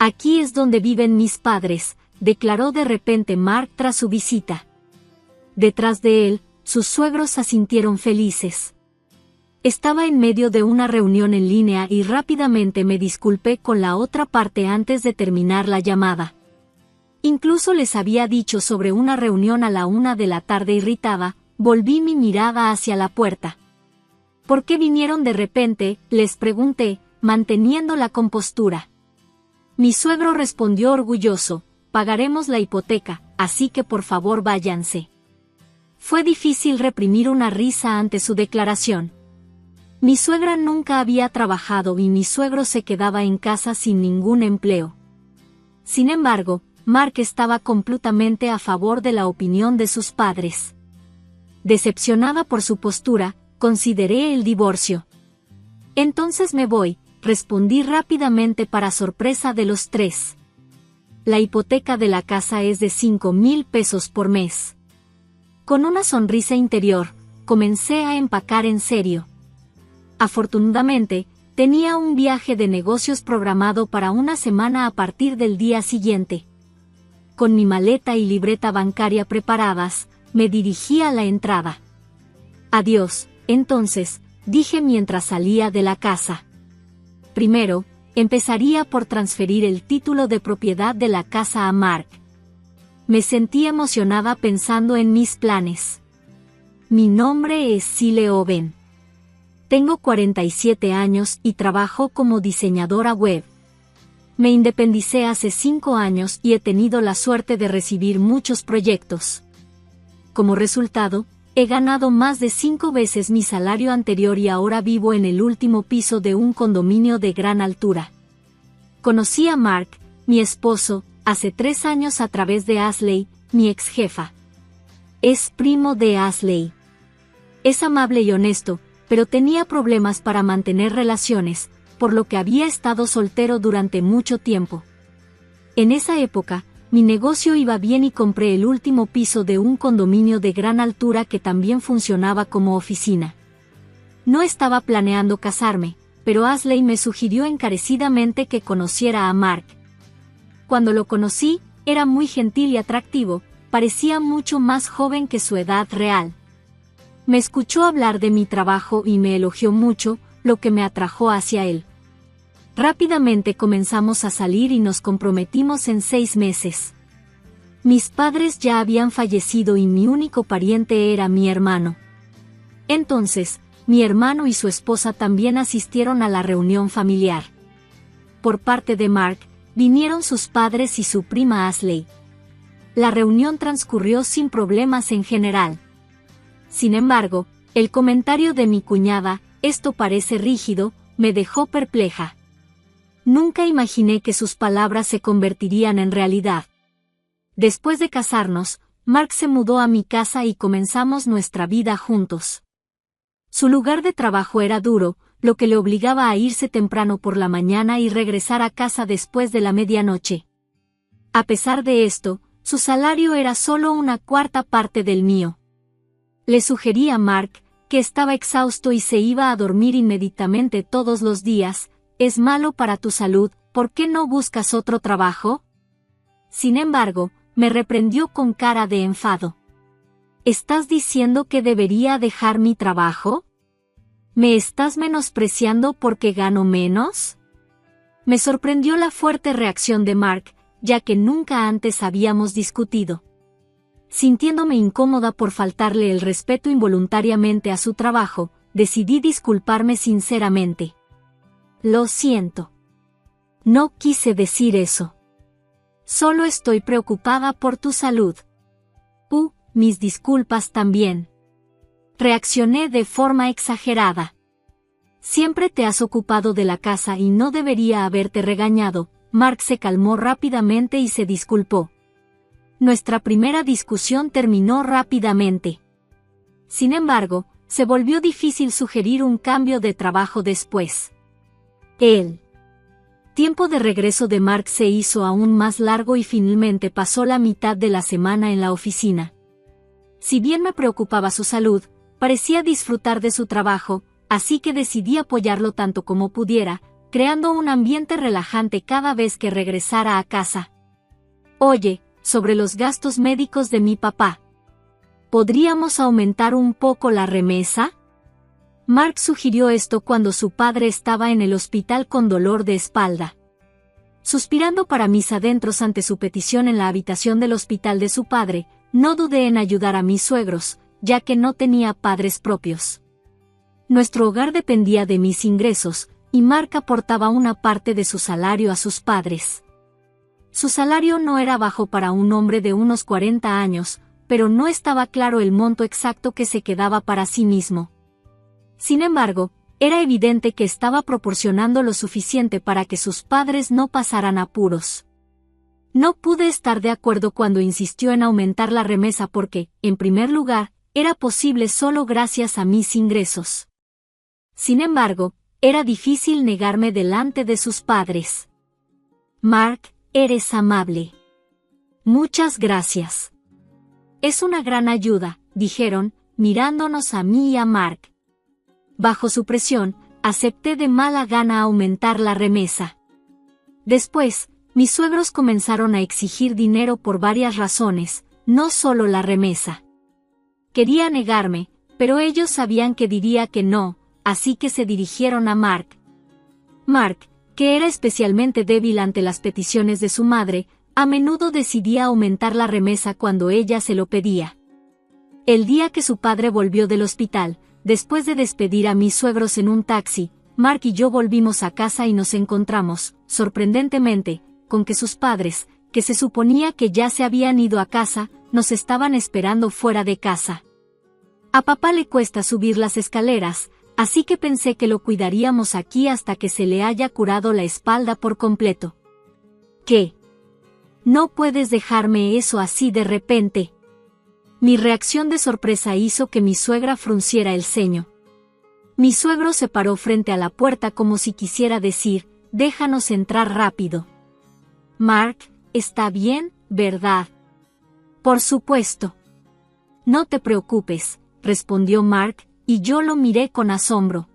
Aquí es donde viven mis padres, declaró de repente Mark tras su visita. Detrás de él, sus suegros asintieron felices. Estaba en medio de una reunión en línea y rápidamente me disculpé con la otra parte antes de terminar la llamada. Incluso les había dicho sobre una reunión a la 1 de la tarde irritada, volví mi mirada hacia la puerta. ¿Por qué vinieron de repente?, les pregunté, manteniendo la compostura. Mi suegro respondió orgulloso, pagaremos la hipoteca, así que por favor váyanse. Fue difícil reprimir una risa ante su declaración. Mi suegra nunca había trabajado y mi suegro se quedaba en casa sin ningún empleo. Sin embargo, Mark estaba completamente a favor de la opinión de sus padres. Decepcionada por su postura, consideré el divorcio. Entonces me voy, respondí rápidamente para sorpresa de los tres. La hipoteca de la casa es de 5,000 pesos por mes. Con una sonrisa interior, comencé a empacar en serio. Afortunadamente, tenía un viaje de negocios programado para una semana a partir del día siguiente. Con mi maleta y libreta bancaria preparadas, me dirigí a la entrada. Adiós, entonces, dije mientras salía de la casa. Primero, empezaría por transferir el título de propiedad de la casa a Mark. Me sentí emocionada pensando en mis planes. Mi nombre es Sile Owen. Tengo 47 años y trabajo como diseñadora web. Me independicé hace 5 años y he tenido la suerte de recibir muchos proyectos. Como resultado, he ganado más de 5 veces mi salario anterior y ahora vivo en el último piso de un condominio de gran altura. Conocí a Mark, mi esposo, hace 3 años a través de Ashley, mi ex jefa. Es primo de Ashley. Es amable y honesto, pero tenía problemas para mantener relaciones, por lo que había estado soltero durante mucho tiempo. En esa época, mi negocio iba bien y compré el último piso de un condominio de gran altura que también funcionaba como oficina. No estaba planeando casarme, pero Ashley me sugirió encarecidamente que conociera a Mark. Cuando lo conocí, era muy gentil y atractivo, parecía mucho más joven que su edad real. Me escuchó hablar de mi trabajo y me elogió mucho, lo que me atrajo hacia él. Rápidamente comenzamos a salir y nos comprometimos en 6 meses. Mis padres ya habían fallecido y mi único pariente era mi hermano. Entonces, mi hermano y su esposa también asistieron a la reunión familiar. Por parte de Mark, vinieron sus padres y su prima Ashley. La reunión transcurrió sin problemas en general. Sin embargo, el comentario de mi cuñada, "esto parece rígido", me dejó perpleja. Nunca imaginé que sus palabras se convertirían en realidad. Después de casarnos, Mark se mudó a mi casa y comenzamos nuestra vida juntos. Su lugar de trabajo era duro, lo que le obligaba a irse temprano por la mañana y regresar a casa después de la medianoche. A pesar de esto, su salario era solo una cuarta parte del mío. Le sugerí a Mark, que estaba exhausto y se iba a dormir inmediatamente todos los días, «Es malo para tu salud, ¿por qué no buscas otro trabajo?». Sin embargo, me reprendió con cara de enfado. ¿Estás diciendo que debería dejar mi trabajo? ¿Me estás menospreciando porque gano menos? Me sorprendió la fuerte reacción de Mark, ya que nunca antes habíamos discutido. Sintiéndome incómoda por faltarle el respeto involuntariamente a su trabajo, decidí disculparme sinceramente. Lo siento. No quise decir eso. Solo estoy preocupada por tu salud. Mis disculpas también. Reaccioné de forma exagerada. Siempre te has ocupado de la casa y no debería haberte regañado. Mark se calmó rápidamente y se disculpó. Nuestra primera discusión terminó rápidamente. Sin embargo, se volvió difícil sugerir un cambio de trabajo después. El tiempo de regreso de Mark se hizo aún más largo y finalmente pasó la mitad de la semana en la oficina. Si bien me preocupaba su salud, parecía disfrutar de su trabajo, así que decidí apoyarlo tanto como pudiera, creando un ambiente relajante cada vez que regresara a casa. Oye, sobre los gastos médicos de mi papá. ¿Podríamos aumentar un poco la remesa? Mark sugirió esto cuando su padre estaba en el hospital con dolor de espalda. Suspirando para mis adentros ante su petición en la habitación del hospital de su padre, no dudé en ayudar a mis suegros, ya que no tenía padres propios. Nuestro hogar dependía de mis ingresos, y Mark aportaba una parte de su salario a sus padres. Su salario no era bajo para un hombre de unos 40 años, pero no estaba claro el monto exacto que se quedaba para sí mismo. Sin embargo, era evidente que estaba proporcionando lo suficiente para que sus padres no pasaran apuros. No pude estar de acuerdo cuando insistió en aumentar la remesa porque, en primer lugar, era posible solo gracias a mis ingresos. Sin embargo, era difícil negarme delante de sus padres. Mark, eres amable. Muchas gracias. Es una gran ayuda, dijeron, mirándonos a mí y a Mark. Bajo su presión, acepté de mala gana aumentar la remesa. Después, mis suegros comenzaron a exigir dinero por varias razones, no solo la remesa. Quería negarme, pero ellos sabían que diría que no, así que se dirigieron a Mark. Mark, que era especialmente débil ante las peticiones de su madre, a menudo decidía aumentar la remesa cuando ella se lo pedía. El día que su padre volvió del hospital, después de despedir a mis suegros en un taxi, Mark y yo volvimos a casa y nos encontramos, sorprendentemente, con que sus padres, que se suponía que ya se habían ido a casa, nos estaban esperando fuera de casa. A papá le cuesta subir las escaleras, así que pensé que lo cuidaríamos aquí hasta que se le haya curado la espalda por completo. ¿Qué? No puedes dejarme eso así de repente. Mi reacción de sorpresa hizo que mi suegra frunciera el ceño. Mi suegro se paró frente a la puerta como si quisiera decir, déjanos entrar rápido. Mark, está bien, ¿verdad? Por supuesto. No te preocupes, respondió Mark, y yo lo miré con asombro.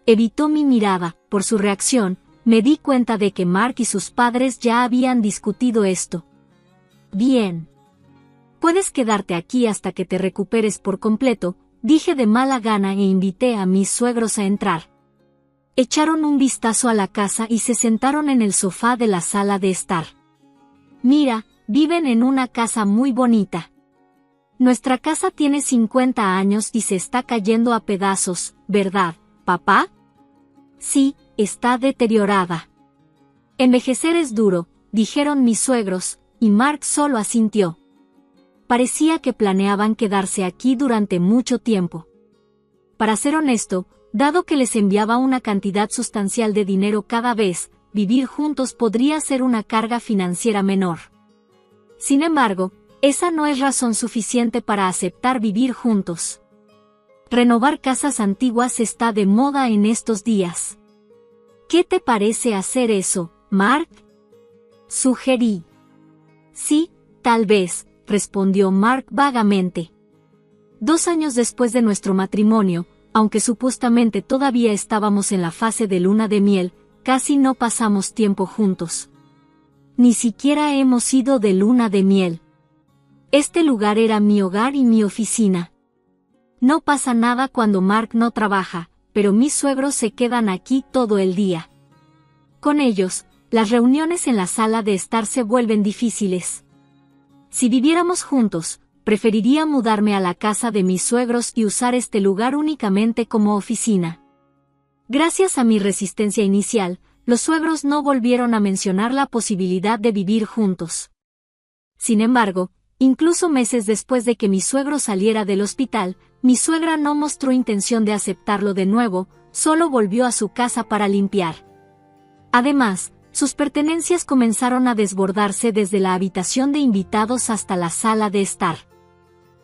Evitó mi mirada, por su reacción, me di cuenta de que Mark y sus padres ya habían discutido esto. Bien. Puedes quedarte aquí hasta que te recuperes por completo, dije de mala gana e invité a mis suegros a entrar. Echaron un vistazo a la casa y se sentaron en el sofá de la sala de estar. Mira, viven en una casa muy bonita. Nuestra casa tiene 50 años y se está cayendo a pedazos, ¿verdad, papá? Sí, está deteriorada. Envejecer es duro, dijeron mis suegros, y Mark solo asintió. Parecía que planeaban quedarse aquí durante mucho tiempo. Para ser honesto, dado que les enviaba una cantidad sustancial de dinero cada vez, vivir juntos podría ser una carga financiera menor. Sin embargo, esa no es razón suficiente para aceptar vivir juntos. Renovar casas antiguas está de moda en estos días. ¿Qué te parece hacer eso, Mark? Sugerí. Sí, tal vez, respondió Mark vagamente. 2 años después de nuestro matrimonio, aunque supuestamente todavía estábamos en la fase de luna de miel, casi no pasamos tiempo juntos. Ni siquiera hemos ido de luna de miel. Este lugar era mi hogar y mi oficina. No pasa nada cuando Mark no trabaja, pero mis suegros se quedan aquí todo el día. Con ellos, las reuniones en la sala de estar se vuelven difíciles. Si viviéramos juntos, preferiría mudarme a la casa de mis suegros y usar este lugar únicamente como oficina. Gracias a mi resistencia inicial, los suegros no volvieron a mencionar la posibilidad de vivir juntos. Sin embargo, incluso meses después de que mi suegro saliera del hospital, mi suegra no mostró intención de aceptarlo de nuevo, solo volvió a su casa para limpiar. Además, sus pertenencias comenzaron a desbordarse desde la habitación de invitados hasta la sala de estar.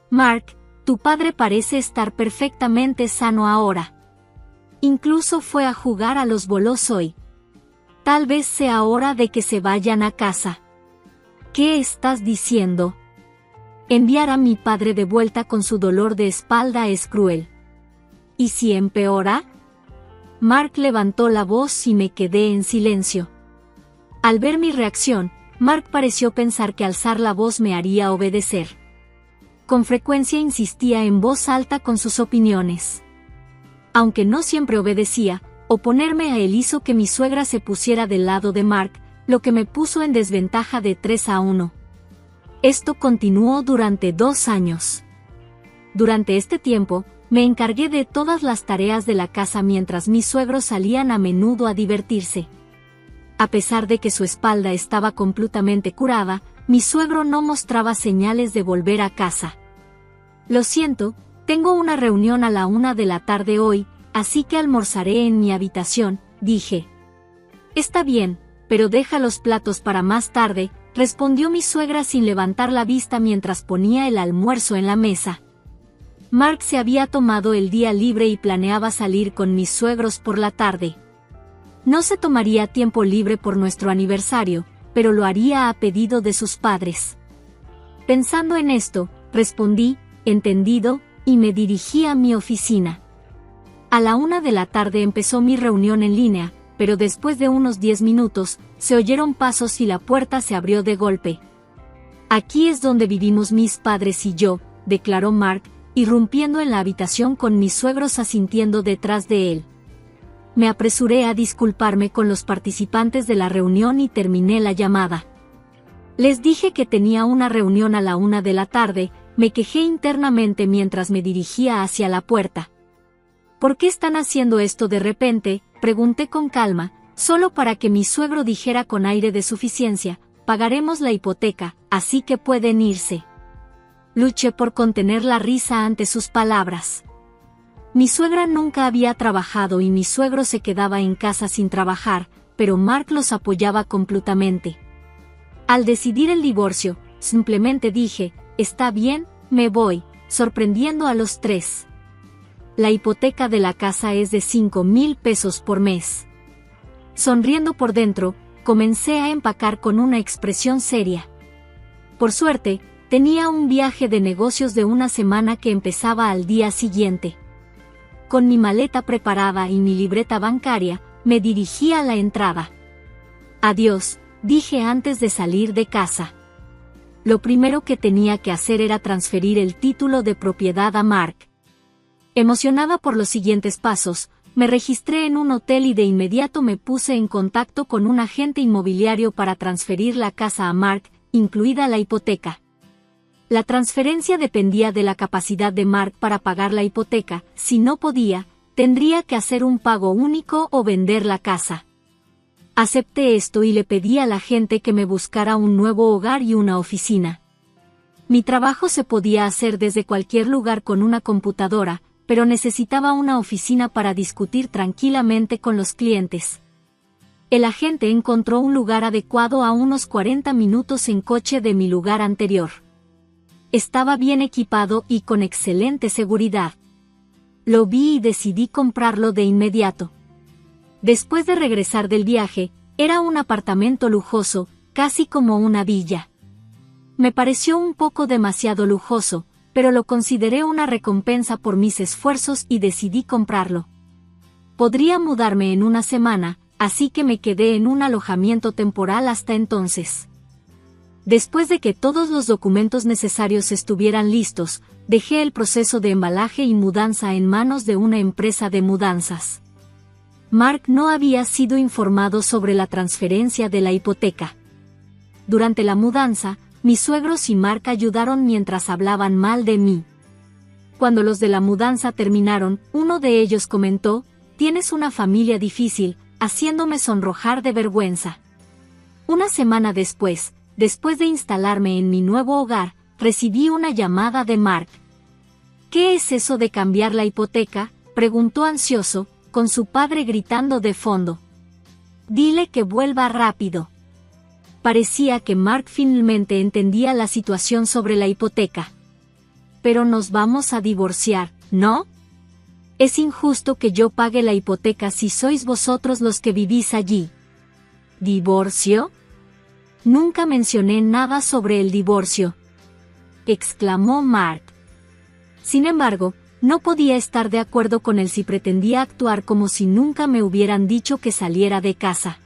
Mark, tu padre parece estar perfectamente sano ahora. Incluso fue a jugar a los bolos hoy. Tal vez sea hora de que se vayan a casa. ¿Qué estás diciendo? Enviar a mi padre de vuelta con su dolor de espalda es cruel. ¿Y si empeora? Mark levantó la voz y me quedé en silencio. Al ver mi reacción, Mark pareció pensar que alzar la voz me haría obedecer. Con frecuencia insistía en voz alta con sus opiniones. Aunque no siempre obedecía, oponerme a él hizo que mi suegra se pusiera del lado de Mark, lo que me puso en desventaja de 3-1. Esto continuó durante 2 años. Durante este tiempo, me encargué de todas las tareas de la casa mientras mis suegros salían a menudo a divertirse. A pesar de que su espalda estaba completamente curada, mi suegro no mostraba señales de volver a casa. Lo siento, tengo una reunión a la 1 de la tarde hoy, así que almorzaré en mi habitación, dije. Está bien, pero deja los platos para más tarde, respondió mi suegra sin levantar la vista mientras ponía el almuerzo en la mesa. Mark se había tomado el día libre y planeaba salir con mis suegros por la tarde. No se tomaría tiempo libre por nuestro aniversario, pero lo haría a pedido de sus padres. Pensando en esto, respondí, entendido, y me dirigí a mi oficina. A la 1 de la tarde empezó mi reunión en línea, pero después de unos 10 minutos, se oyeron pasos y la puerta se abrió de golpe. Aquí es donde vivimos mis padres y yo, declaró Mark, irrumpiendo en la habitación con mis suegros asintiendo detrás de él. Me apresuré a disculparme con los participantes de la reunión y terminé la llamada. Les dije que tenía una reunión a la 1 de la tarde, me quejé internamente mientras me dirigía hacia la puerta. ¿Por qué están haciendo esto de repente?, pregunté con calma, solo para que mi suegro dijera con aire de suficiencia, pagaremos la hipoteca, así que pueden irse. Luché por contener la risa ante sus palabras. Mi suegra nunca había trabajado y mi suegro se quedaba en casa sin trabajar, pero Mark los apoyaba completamente. Al decidir el divorcio, simplemente dije, está bien, me voy, sorprendiendo a los 3. La hipoteca de la casa es de 5,000 pesos por mes. Sonriendo por dentro, comencé a empacar con una expresión seria. Por suerte, tenía un viaje de negocios de una semana que empezaba al día siguiente. Con mi maleta preparada y mi libreta bancaria, me dirigí a la entrada. Adiós, dije antes de salir de casa. Lo primero que tenía que hacer era transferir el título de propiedad a Mark. Emocionada por los siguientes pasos, me registré en un hotel y de inmediato me puse en contacto con un agente inmobiliario para transferir la casa a Mark, incluida la hipoteca. La transferencia dependía de la capacidad de Mark para pagar la hipoteca. Si no podía, tendría que hacer un pago único o vender la casa. Acepté esto y le pedí a la gente que me buscara un nuevo hogar y una oficina. Mi trabajo se podía hacer desde cualquier lugar con una computadora, pero necesitaba una oficina para discutir tranquilamente con los clientes. El agente encontró un lugar adecuado a unos 40 minutos en coche de mi lugar anterior. Estaba bien equipado y con excelente seguridad. Lo vi y decidí comprarlo de inmediato. Después de regresar del viaje, era un apartamento lujoso, casi como una villa. Me pareció un poco demasiado lujoso, pero lo consideré una recompensa por mis esfuerzos y decidí comprarlo. Podría mudarme en una semana, así que me quedé en un alojamiento temporal hasta entonces. Después de que todos los documentos necesarios estuvieran listos, dejé el proceso de embalaje y mudanza en manos de una empresa de mudanzas. Mark no había sido informado sobre la transferencia de la hipoteca. Durante la mudanza, mis suegros y Mark ayudaron mientras hablaban mal de mí. Cuando los de la mudanza terminaron, uno de ellos comentó, «Tienes una familia difícil», haciéndome sonrojar de vergüenza. Una semana después de instalarme en mi nuevo hogar, recibí una llamada de Mark. «¿Qué es eso de cambiar la hipoteca?», preguntó ansioso, con su padre gritando de fondo. «Dile que vuelva rápido». Parecía que Mark finalmente entendía la situación sobre la hipoteca. «Pero nos vamos a divorciar, ¿no? Es injusto que yo pague la hipoteca si sois vosotros los que vivís allí». «¿Divorcio? Nunca mencioné nada sobre el divorcio», exclamó Mark. Sin embargo, No podía estar de acuerdo con él si pretendía actuar como si nunca me hubieran dicho que saliera de casa.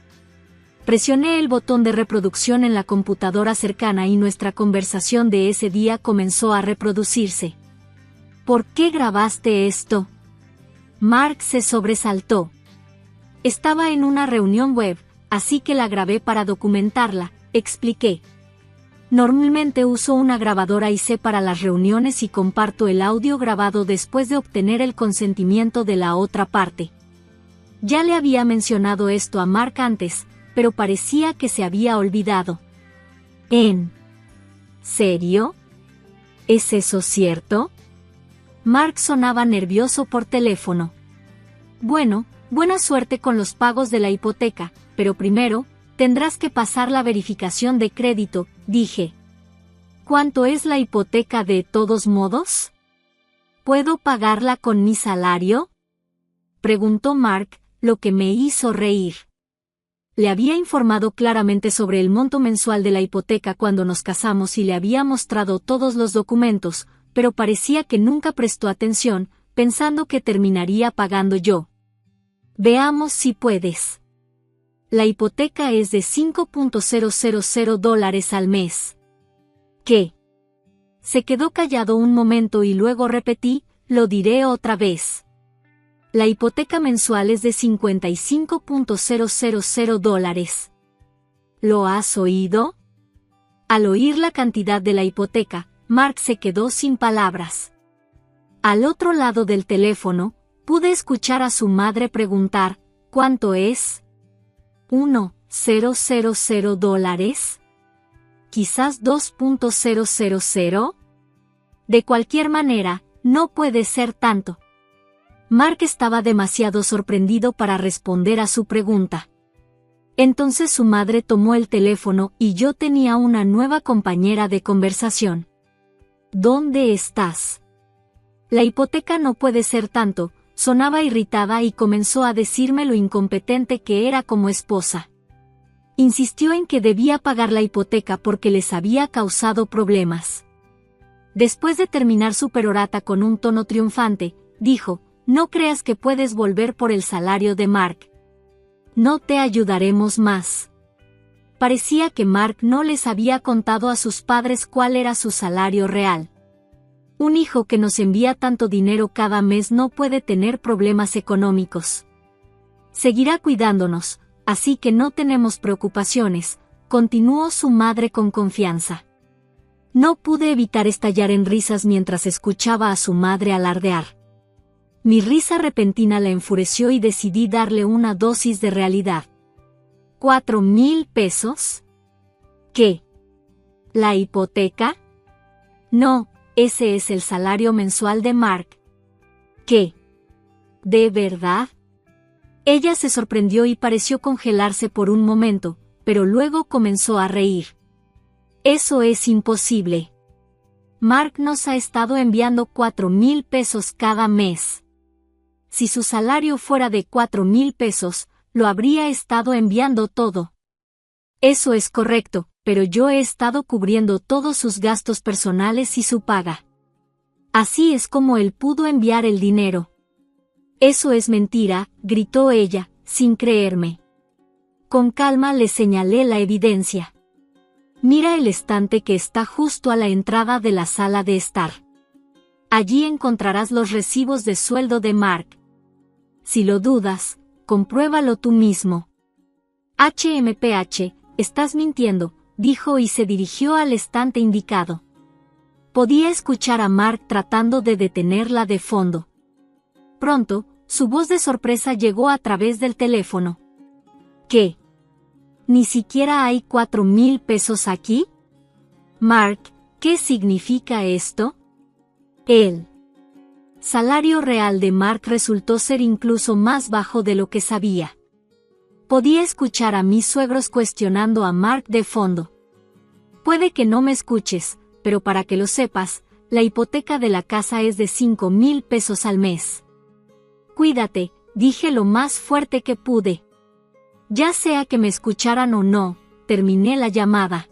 Presioné el botón de reproducción en la computadora cercana y nuestra conversación de ese día comenzó a reproducirse. ¿Por qué grabaste esto? Mark se sobresaltó. Estaba en una reunión web, así que la grabé para documentarla, expliqué. Normalmente uso una grabadora IC para las reuniones y comparto el audio grabado después de obtener el consentimiento de la otra parte. Ya le había mencionado esto a Mark antes, pero parecía que se había olvidado. ¿En serio? ¿Es eso cierto? Mark sonaba nervioso por teléfono. Bueno, buena suerte con los pagos de la hipoteca, pero primero, tendrás que pasar la verificación de crédito, dije. ¿Cuánto es la hipoteca de todos modos? ¿Puedo pagarla con mi salario? Preguntó Mark, lo que me hizo reír. Le había informado claramente sobre el monto mensual de la hipoteca cuando nos casamos y le había mostrado todos los documentos, pero parecía que nunca prestó atención, pensando que terminaría pagando yo. Veamos si puedes. La hipoteca es de $5,000 al mes. ¿Qué? Se quedó callado un momento y luego repetí, lo diré otra vez. La hipoteca mensual es de $55,000. ¿Lo has oído? Al oír la cantidad de la hipoteca, Mark se quedó sin palabras. Al otro lado del teléfono, pude escuchar a su madre preguntar, ¿cuánto es? $1,000. ¿Quizás $2,000? De cualquier manera, no puede ser tanto. Mark estaba demasiado sorprendido para responder a su pregunta. Entonces su madre tomó el teléfono y yo tenía una nueva compañera de conversación. ¿Dónde estás? La hipoteca no puede ser tanto, sonaba irritada y comenzó a decirme lo incompetente que era como esposa. Insistió en que debía pagar la hipoteca porque les había causado problemas. Después de terminar su perorata con un tono triunfante, dijo, no creas que puedes volver por el salario de Mark. No te ayudaremos más. Parecía que Mark no les había contado a sus padres cuál era su salario real. Un hijo que nos envía tanto dinero cada mes no puede tener problemas económicos. Seguirá cuidándonos, así que no tenemos preocupaciones, continuó su madre con confianza. No pude evitar estallar en risas mientras escuchaba a su madre alardear. Mi risa repentina la enfureció y decidí darle una dosis de realidad. ¿$4,000? ¿Qué? ¿La hipoteca? No, ese es el salario mensual de Mark. ¿Qué? ¿De verdad? Ella se sorprendió y pareció congelarse por un momento, pero luego comenzó a reír. Eso es imposible. Mark nos ha estado enviando $4,000 cada mes. Si su salario fuera de $4,000, lo habría estado enviando todo. Eso es correcto, pero yo he estado cubriendo todos sus gastos personales y su paga. Así es como él pudo enviar el dinero. Eso es mentira, gritó ella, sin creerme. Con calma le señalé la evidencia. Mira el estante que está justo a la entrada de la sala de estar. Allí encontrarás los recibos de sueldo de Mark. Si lo dudas, compruébalo tú mismo. HMPH, estás mintiendo, dijo y se dirigió al estante indicado. Podía escuchar a Mark tratando de detenerla de fondo. Pronto, su voz de sorpresa llegó a través del teléfono. ¿Qué? ¿Ni siquiera hay $4,000 aquí? Mark, ¿qué significa esto? El salario real de Mark resultó ser incluso más bajo de lo que sabía. Podía escuchar a mis suegros cuestionando a Mark de fondo. Puede que no me escuches, pero para que lo sepas, la hipoteca de la casa es de $5,000 al mes. Cuídate, dije lo más fuerte que pude. Ya sea que me escucharan o no, terminé la llamada.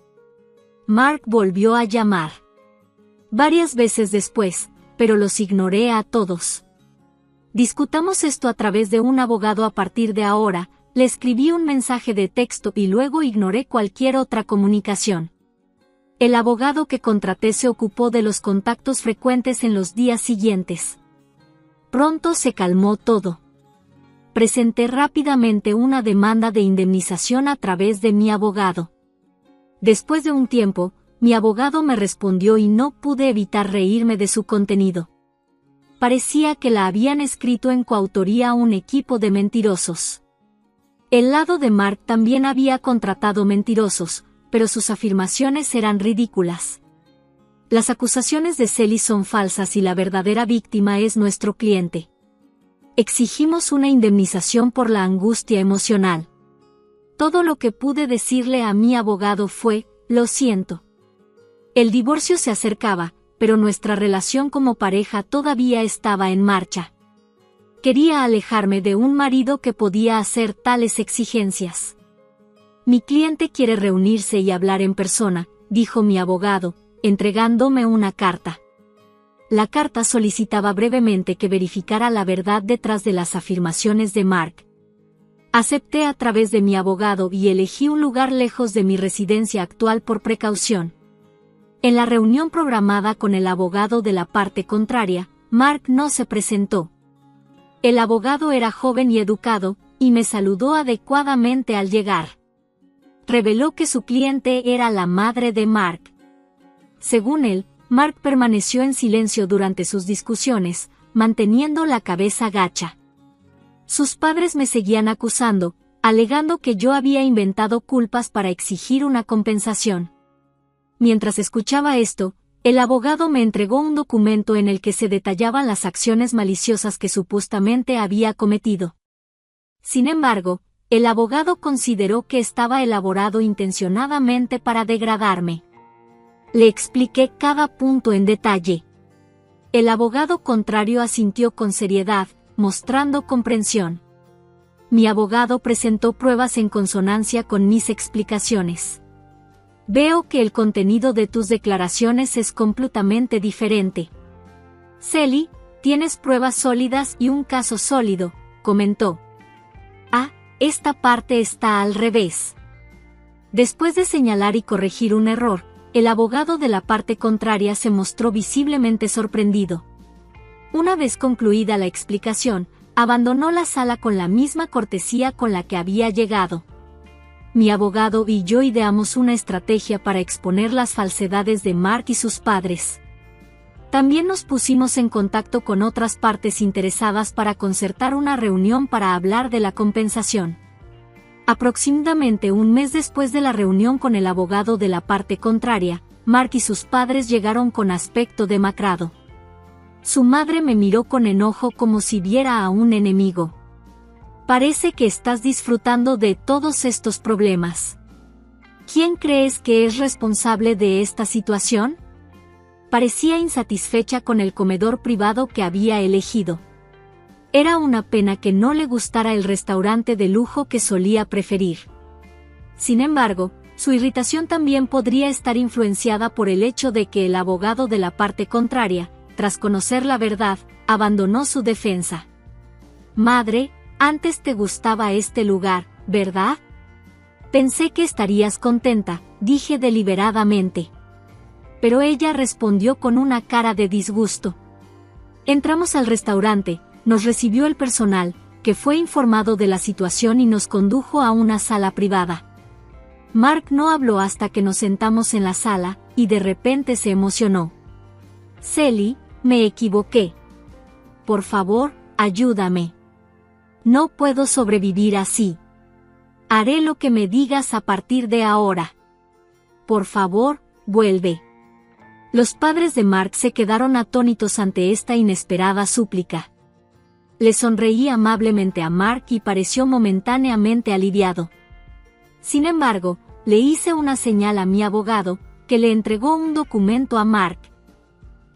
Mark volvió a llamar. Varias veces después, pero los ignoré a todos. Discutamos esto a través de un abogado a partir de ahora. Le escribí un mensaje de texto y luego ignoré cualquier otra comunicación. El abogado que contraté se ocupó de los contactos frecuentes en los días siguientes. Pronto se calmó todo. Presenté rápidamente una demanda de indemnización a través de mi abogado. Después de un tiempo, mi abogado me respondió y no pude evitar reírme de su contenido. Parecía que la habían escrito en coautoría un equipo de mentirosos. El lado de Mark también había contratado mentirosos, pero sus afirmaciones eran ridículas. Las acusaciones de Sally son falsas y la verdadera víctima es nuestro cliente. Exigimos una indemnización por la angustia emocional. Todo lo que pude decirle a mi abogado fue, lo siento. El divorcio se acercaba, pero nuestra relación como pareja todavía estaba en marcha. Quería alejarme de un marido que podía hacer tales exigencias. Mi cliente quiere reunirse y hablar en persona, dijo mi abogado, entregándome una carta. La carta solicitaba brevemente que verificara la verdad detrás de las afirmaciones de Mark. Acepté a través de mi abogado y elegí un lugar lejos de mi residencia actual por precaución. En la reunión programada con el abogado de la parte contraria, Mark no se presentó. El abogado era joven y educado, y me saludó adecuadamente al llegar. Reveló que su cliente era la madre de Mark. Según él, Mark permaneció en silencio durante sus discusiones, manteniendo la cabeza gacha. Sus padres me seguían acusando, alegando que yo había inventado culpas para exigir una compensación. Mientras escuchaba esto, el abogado me entregó un documento en el que se detallaban las acciones maliciosas que supuestamente había cometido. Sin embargo, el abogado consideró que estaba elaborado intencionadamente para degradarme. Le expliqué cada punto en detalle. El abogado contrario asintió con seriedad, mostrando comprensión. Mi abogado presentó pruebas en consonancia con mis explicaciones. Veo que el contenido de tus declaraciones es completamente diferente. Sally, tienes pruebas sólidas y un caso sólido, comentó. Ah, esta parte está al revés. Después de señalar y corregir un error, el abogado de la parte contraria se mostró visiblemente sorprendido. Una vez concluida la explicación, abandonó la sala con la misma cortesía con la que había llegado. Mi abogado y yo ideamos una estrategia para exponer las falsedades de Mark y sus padres. También nos pusimos en contacto con otras partes interesadas para concertar una reunión para hablar de la compensación. Aproximadamente un mes después de la reunión con el abogado de la parte contraria, Mark y sus padres llegaron con aspecto demacrado. Su madre me miró con enojo como si viera a un enemigo. Parece que estás disfrutando de todos estos problemas. ¿Quién crees que es responsable de esta situación? Parecía insatisfecha con el comedor privado que había elegido. Era una pena que no le gustara el restaurante de lujo que solía preferir. Sin embargo, su irritación también podría estar influenciada por el hecho de que el abogado de la parte contraria, tras conocer la verdad, abandonó su defensa. Madre, antes te gustaba este lugar, ¿verdad? Pensé que estarías contenta, dije deliberadamente. Pero ella respondió con una cara de disgusto. Entramos al restaurante, nos recibió el personal, que fue informado de la situación y nos condujo a una sala privada. Mark no habló hasta que nos sentamos en la sala, y de repente se emocionó. Sally, me equivoqué. Por favor, ayúdame. No puedo sobrevivir así. Haré lo que me digas a partir de ahora. Por favor, vuelve. Los padres de Mark se quedaron atónitos ante esta inesperada súplica. Le sonreí amablemente a Mark y pareció momentáneamente aliviado. Sin embargo, le hice una señal a mi abogado, que le entregó un documento a Mark.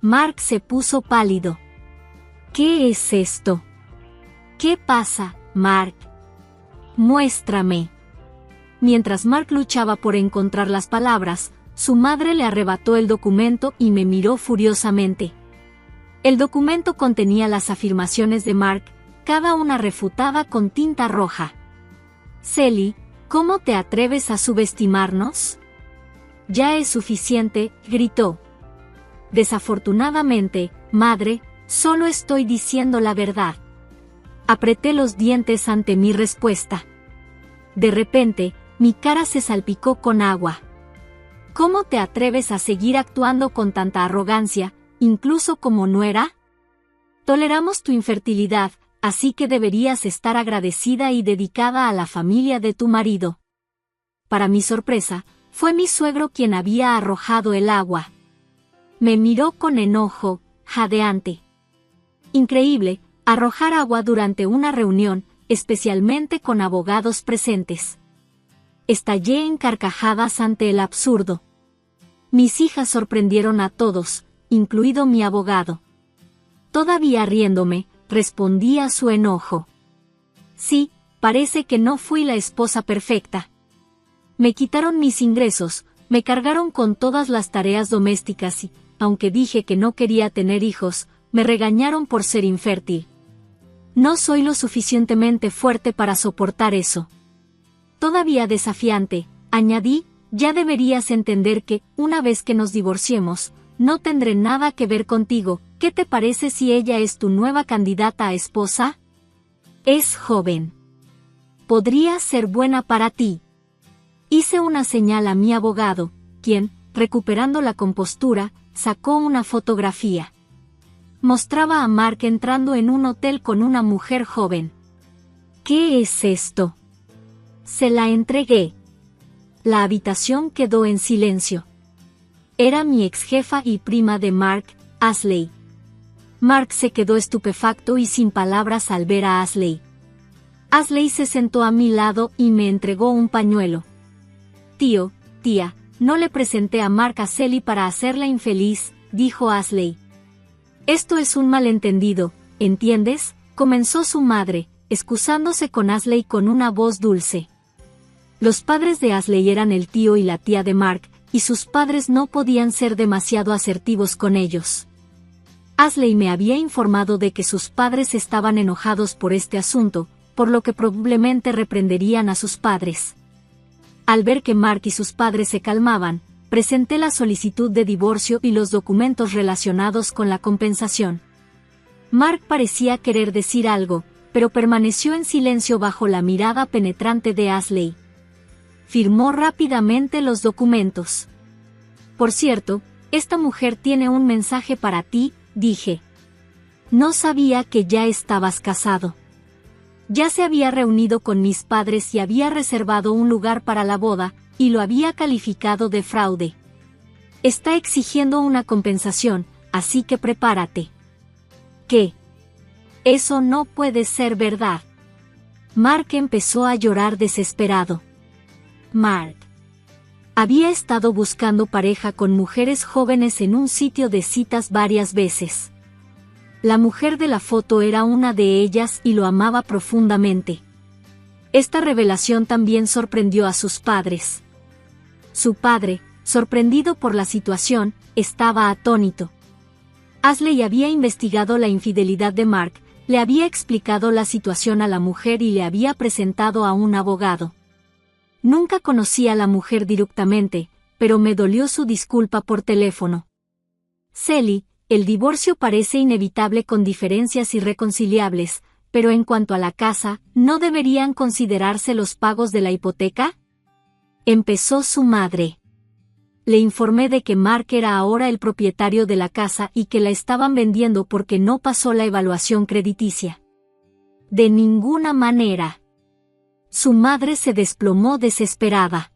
Mark se puso pálido. ¿Qué es esto? ¿Qué pasa, Mark? Muéstrame. Mientras Mark luchaba por encontrar las palabras, su madre le arrebató el documento y me miró furiosamente. El documento contenía las afirmaciones de Mark, cada una refutada con tinta roja. Sally, ¿cómo te atreves a subestimarnos? Ya es suficiente, gritó. Desafortunadamente, madre, solo estoy diciendo la verdad. Apreté los dientes ante mi respuesta. De repente, mi cara se salpicó con agua. ¿Cómo te atreves a seguir actuando con tanta arrogancia, incluso como nuera? Toleramos tu infertilidad, así que deberías estar agradecida y dedicada a la familia de tu marido. Para mi sorpresa, fue mi suegro quien había arrojado el agua. Me miró con enojo, jadeante. Increíble, arrojar agua durante una reunión, especialmente con abogados presentes. Estallé en carcajadas ante el absurdo. Mis hijas sorprendieron a todos, incluido mi abogado. Todavía riéndome, respondí a su enojo. Sí, parece que no fui la esposa perfecta. Me quitaron mis ingresos, me cargaron con todas las tareas domésticas y, aunque dije que no quería tener hijos, me regañaron por ser infértil. No soy lo suficientemente fuerte para soportar eso. Todavía desafiante, añadí, ya deberías entender que, una vez que nos divorciemos, no tendré nada que ver contigo. ¿Qué te parece si ella es tu nueva candidata a esposa? Es joven. Podría ser buena para ti. Hice una señal a mi abogado, quien, recuperando la compostura, sacó una fotografía. Mostraba a Mark entrando en un hotel con una mujer joven. ¿Qué es esto? Se la entregué. La habitación quedó en silencio. Era mi exjefa y prima de Mark, Ashley. Mark se quedó estupefacto y sin palabras al ver a Ashley. Ashley se sentó a mi lado y me entregó un pañuelo. Tía, no le presenté a Mark a Sally para hacerla infeliz, dijo Ashley. Esto es un malentendido, ¿entiendes? Comenzó su madre, excusándose con Ashley con una voz dulce. Los padres de Ashley eran el tío y la tía de Mark, y sus padres no podían ser demasiado asertivos con ellos. Ashley me había informado de que sus padres estaban enojados por este asunto, por lo que probablemente reprenderían a sus padres. Al ver que Mark y sus padres se calmaban, presenté la solicitud de divorcio y los documentos relacionados con la compensación. Mark parecía querer decir algo, pero permaneció en silencio bajo la mirada penetrante de Ashley. Firmó rápidamente los documentos. Por cierto, esta mujer tiene un mensaje para ti, dije. No sabía que ya estabas casado. Ya se había reunido con mis padres y había reservado un lugar para la boda, y lo había calificado de fraude. Está exigiendo una compensación, así que prepárate. ¿Qué? Eso no puede ser verdad. Mark empezó a llorar desesperado. Mark había estado buscando pareja con mujeres jóvenes en un sitio de citas varias veces. La mujer de la foto era una de ellas y lo amaba profundamente. Esta revelación también sorprendió a sus padres. Su padre, sorprendido por la situación, estaba atónito. Ashley había investigado la infidelidad de Mark, le había explicado la situación a la mujer y le había presentado a un abogado. Nunca conocí a la mujer directamente, pero me dolió su disculpa por teléfono. Sally, el divorcio parece inevitable con diferencias irreconciliables, pero en cuanto a la casa, ¿no deberían considerarse los pagos de la hipoteca? Empezó su madre. Le informé de que Mark era ahora el propietario de la casa y que la estaban vendiendo porque no pasó la evaluación crediticia. De ninguna manera. Su madre se desplomó desesperada.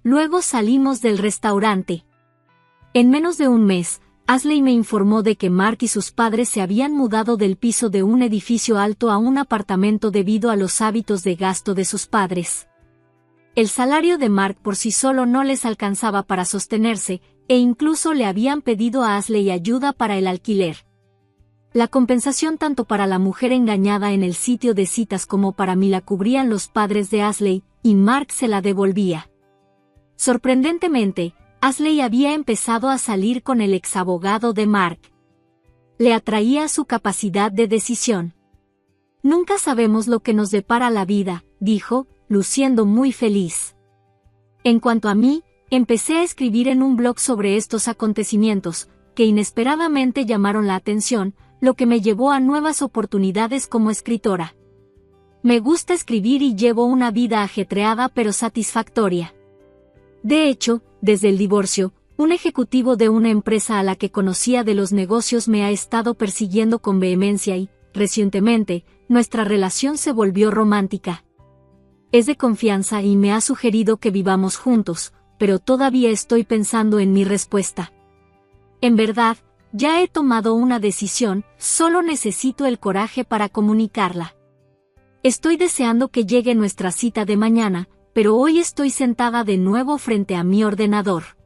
Luego salimos del restaurante. En menos de un mes, Ashley me informó de que Mark y sus padres se habían mudado del piso de un edificio alto a un apartamento debido a los hábitos de gasto de sus padres. El salario de Mark por sí solo no les alcanzaba para sostenerse, e incluso le habían pedido a Ashley ayuda para el alquiler. La compensación tanto para la mujer engañada en el sitio de citas como para mí la cubrían los padres de Ashley, y Mark se la devolvía. Sorprendentemente, Ashley había empezado a salir con el exabogado de Mark. Le atraía su capacidad de decisión. Nunca sabemos lo que nos depara la vida, dijo, luciendo muy feliz. En cuanto a mí, empecé a escribir en un blog sobre estos acontecimientos, que inesperadamente llamaron la atención, lo que me llevó a nuevas oportunidades como escritora. Me gusta escribir y llevo una vida ajetreada pero satisfactoria. De hecho, desde el divorcio, un ejecutivo de una empresa a la que conocía de los negocios me ha estado persiguiendo con vehemencia y, recientemente, nuestra relación se volvió romántica. Es de confianza y me ha sugerido que vivamos juntos, pero todavía estoy pensando en mi respuesta. En verdad, ya he tomado una decisión, solo necesito el coraje para comunicarla. Estoy deseando que llegue nuestra cita de mañana, pero hoy estoy sentada de nuevo frente a mi ordenador.